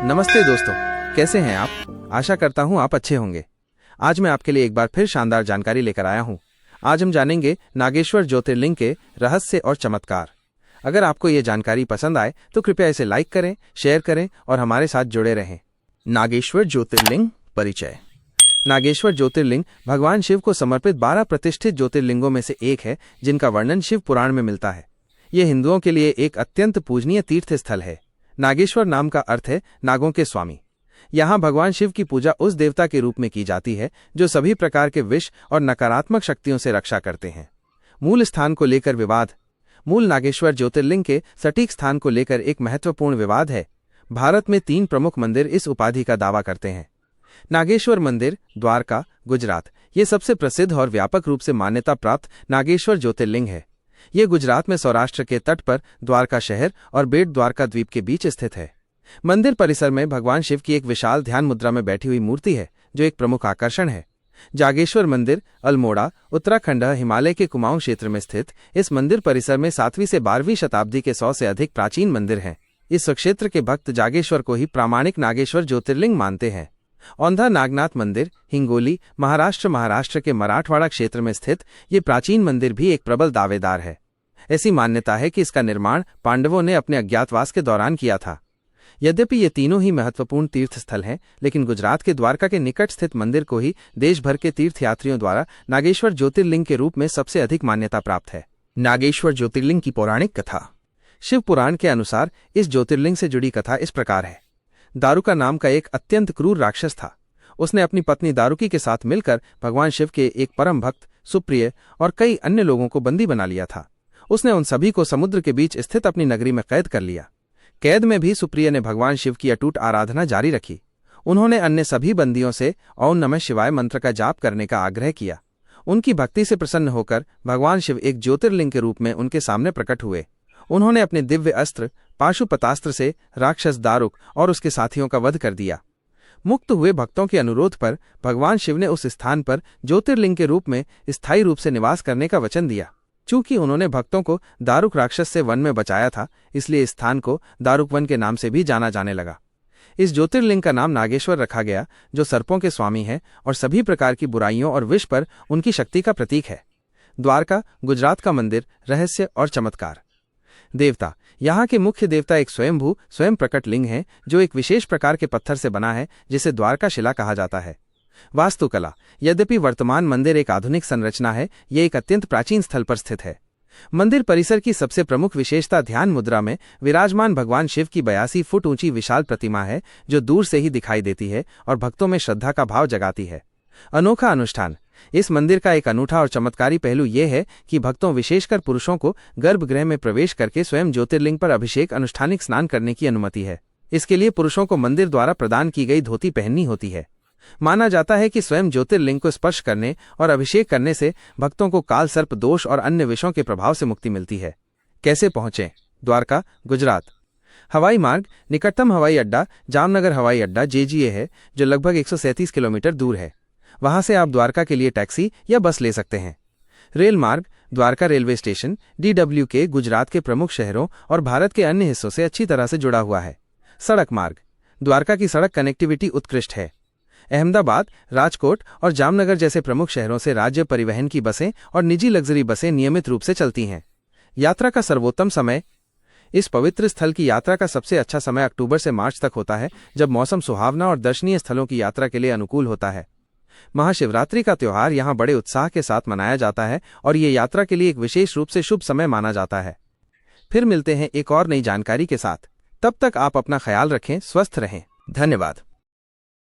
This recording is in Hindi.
नमस्ते दोस्तों, कैसे हैं आप? आशा करता हूं आप अच्छे होंगे। आज मैं आपके लिए एक बार फिर शानदार जानकारी लेकर आया हूं। आज हम जानेंगे नागेश्वर ज्योतिर्लिंग के रहस्य और चमत्कार। अगर आपको ये जानकारी पसंद आए तो कृपया इसे लाइक करें, शेयर करें और हमारे साथ जुड़े रहें। नागेश्वर ज्योतिर्लिंग परिचय। नागेश्वर ज्योतिर्लिंग भगवान शिव को समर्पित 12 प्रतिष्ठित ज्योतिर्लिंगों में से एक है, जिनका वर्णन शिव पुराण में मिलता है। ये हिंदुओं के लिए एक अत्यंत पूजनीय तीर्थ स्थल है। नागेश्वर नाम का अर्थ है नागों के स्वामी। यहाँ भगवान शिव की पूजा उस देवता के रूप में की जाती है जो सभी प्रकार के विष और नकारात्मक शक्तियों से रक्षा करते हैं। मूल स्थान को लेकर विवाद। मूल नागेश्वर ज्योतिर्लिंग के सटीक स्थान को लेकर एक महत्वपूर्ण विवाद है। भारत में 3 प्रमुख मंदिर इस उपाधि का दावा करते हैं। नागेश्वर मंदिर, द्वारका, गुजरात, ये सबसे प्रसिद्ध और व्यापक रूप से मान्यता प्राप्त नागेश्वर ज्योतिर्लिंग है। ये गुजरात में सौराष्ट्र के तट पर द्वारका शहर और बेट द्वारका द्वीप के बीच स्थित है। मंदिर परिसर में भगवान शिव की एक विशाल ध्यान मुद्रा में बैठी हुई मूर्ति है, जो एक प्रमुख आकर्षण है। जागेश्वर मंदिर, अल्मोड़ा, उत्तराखंड, हिमालय के कुमाऊं क्षेत्र में स्थित इस मंदिर परिसर में 7वीं से 12वीं शताब्दी के 100 से अधिक प्राचीन मंदिर हैं। इस क्षेत्र के भक्त जागेश्वर को ही प्रामाणिक नागेश्वर ज्योतिर्लिंग मानते हैं। औंधा नागनाथ मंदिर, हिंगोली, महाराष्ट्र के मराठवाड़ा क्षेत्र में स्थित ये प्राचीन मंदिर भी एक प्रबल दावेदार है। ऐसी मान्यता है कि इसका निर्माण पांडवों ने अपने अज्ञातवास के दौरान किया था। यद्यपि ये तीनों ही महत्वपूर्ण तीर्थ स्थल हैं, लेकिन गुजरात के द्वारका के निकट स्थित मंदिर को ही देश भर के तीर्थयात्रियों द्वारा नागेश्वर ज्योतिर्लिंग के रूप में सबसे अधिक मान्यता प्राप्त है। नागेश्वर ज्योतिर्लिंग की पौराणिक कथा। शिव पुराण के अनुसार इस ज्योतिर्लिंग से जुड़ी कथा इस प्रकार है। दारुका नाम का एक अत्यंत क्रूर राक्षस था। उसने अपनी पत्नी दारुकी के साथ मिलकर भगवान शिव के एक परम भक्त, सुप्रिय और कई अन्य लोगों को बंदी बना लिया था। उसने उन सभी को समुद्र के बीच स्थित अपनी नगरी में कैद कर लिया। कैद में भी सुप्रिय ने भगवान शिव की अटूट आराधना जारी रखी। उन्होंने अन्य सभी बंदियों से ओम नमः शिवाय मंत्र का जाप करने का आग्रह किया। उनकी भक्ति से प्रसन्न होकर भगवान शिव एक ज्योतिर्लिंग के रूप में उनके सामने प्रकट हुए। उन्होंने अपने दिव्य अस्त्र पाशुपतास्त्र से राक्षस दारुक और उसके साथियों का वध कर दिया। मुक्त हुए भक्तों के अनुरोध पर भगवान शिव ने उस स्थान पर ज्योतिर्लिंग के रूप में स्थायी रूप से निवास करने का वचन दिया। चूंकि उन्होंने भक्तों को दारुक राक्षस से वन में बचाया था, इसलिए इस स्थान को दारुक वन के नाम से भी जाना जाने लगा। इस ज्योतिर्लिंग का नाम नागेश्वर रखा गया, जो सर्पों के स्वामी है और सभी प्रकार की बुराइयों और विष पर उनकी शक्ति का प्रतीक है। द्वारका, गुजरात का मंदिर, रहस्य और चमत्कार। देवता। यहाँ के मुख्य देवता एक स्वयं प्रकट लिंग है, जो एक विशेष प्रकार के पत्थर से बना है, जिसे द्वारका शिला कहा जाता है। वास्तुकला। यद्यपि वर्तमान मंदिर एक आधुनिक संरचना है, यह एक अत्यंत प्राचीन स्थल पर स्थित है। मंदिर परिसर की सबसे प्रमुख विशेषता ध्यान मुद्रा में विराजमान भगवान शिव की 82 फुट ऊंची विशाल प्रतिमा है, जो दूर से ही दिखाई देती है और भक्तों में श्रद्धा का भाव जगाती है। अनोखा अनुष्ठान। इस मंदिर का एक अनूठा और चमत्कारी पहलू यह है कि भक्तों, विशेषकर पुरुषों को गर्भगृह में प्रवेश करके स्वयं ज्योतिर्लिंग पर अभिषेक अनुष्ठानिक स्नान करने की अनुमति है। इसके लिए पुरुषों को मंदिर द्वारा प्रदान की गई धोती पहननी होती है। माना जाता है कि स्वयं ज्योतिर्लिंग को स्पर्श करने और अभिषेक करने से भक्तों को काल सर्प दोष और अन्य विषयों के प्रभाव से मुक्ति मिलती है। कैसे पहुंचें? द्वारका, गुजरात। हवाई मार्ग। निकटतम हवाई अड्डा जामनगर हवाई अड्डा JGA है, जो लगभग 137 किलोमीटर दूर है। वहां से आप द्वारका के लिए टैक्सी या बस ले सकते हैं। रेल मार्ग। Dwarka railway station DWK Gujarat के प्रमुख शहरों और भारत के अन्य हिस्सों से अच्छी तरह से जुड़ा हुआ है। सड़क मार्ग। द्वारका की सड़क कनेक्टिविटी उत्कृष्ट है। अहमदाबाद, राजकोट और जामनगर जैसे प्रमुख शहरों से राज्य परिवहन की बसें और निजी लग्जरी बसें नियमित रूप से चलती हैं। यात्रा का सर्वोत्तम समय। इस पवित्र स्थल की यात्रा का सबसे अच्छा समय अक्टूबर से मार्च तक होता है, जब मौसम सुहावना और दर्शनीय स्थलों की यात्रा के लिए अनुकूल होता है। महाशिवरात्रि का त्योहार यहाँ बड़े उत्साह के साथ मनाया जाता है और ये यात्रा के लिए एक विशेष रूप से शुभ समय माना जाता है। फिर मिलते हैं एक और नई जानकारी के साथ। तब तक आप अपना ख्याल रखें, स्वस्थ रहें। धन्यवाद।